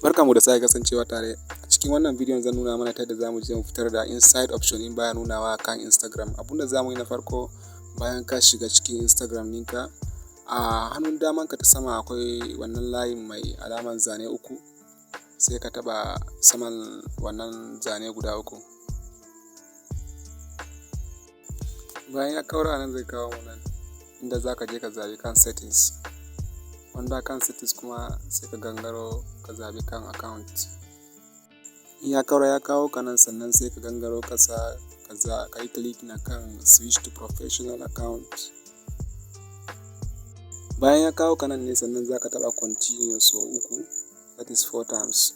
Barkanmu da sake kasancewa tare. A cikin wannan bidiyon zan nuna mana ta yadda za mu je mu fitar da inside option in baya nunawa kan Instagram. Abunda za mu yi na farko, bayan ka shiga cikin Instagram ɗinka, a hannun daman ka ta sama akwai wannan layin mai alaman zane uku, sai ka taɓa saman wannan zane guda uku. Bayan ya kaura nan zai kawo mu nan inda za ka je ka zaɓi kan settings. Wanda kan settings kuma sai ka gangaro ka zaɓi kan account. In ya kaura ya kawo ka nan, sannan sai ka gangaro ƙasa ka yi clicking akan switch to professional account. Bayan ya kawo ka nan ne sannan za ka taɓa continue so uku, that is 4 times.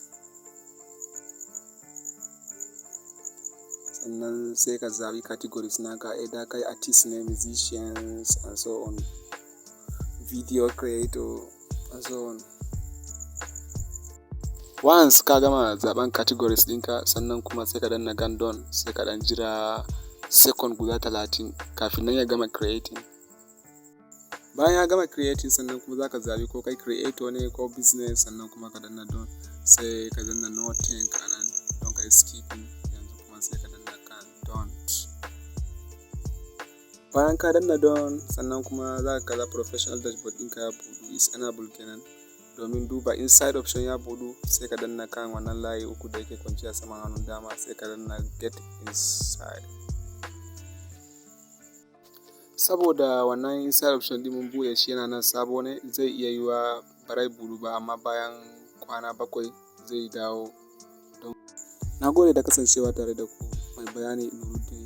Sannan sai ka zaɓi categories naka, either kai artist ne, musicians and so on, video creator and so on. Once ka gama zaɓen categories ɗinka, sannan kuma sai ka danna gan done, sai ka ɗan jira second guda 30 kafin nan ya gama creating. Bayan ya gama creating sannan kuma za ka zaɓi ko kai creator ne ko business, sannan kuma ka danna done, sai ka danna no thank a nan don ka yi skipping. Yanzu kuma sai ka danna kan don't. Bayan ka danna done sannan kuma za ka kalla professional dashboard ɗinka ya buɗu, is enable kenan. Domin duba inside option ya buɗu, sai ka danna kan wannan layi uku da yake kwanciya saman hannun dama, sai ka danna get inside. Saboda wannan inside option ɗin mun buɗe shi yana nan sabo ne, zai iya yiwa barai buɗu ba, amma bayan kwana 7 zai dawo. Na gode da kasancewa tare da ku. Mai bayani Nuruddin.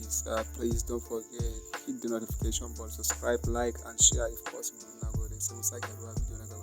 Please don't forget, hit the notification bell, subscribe, like and share if possible. Na gode, sai mu sake zuwa bidiyo na gaba.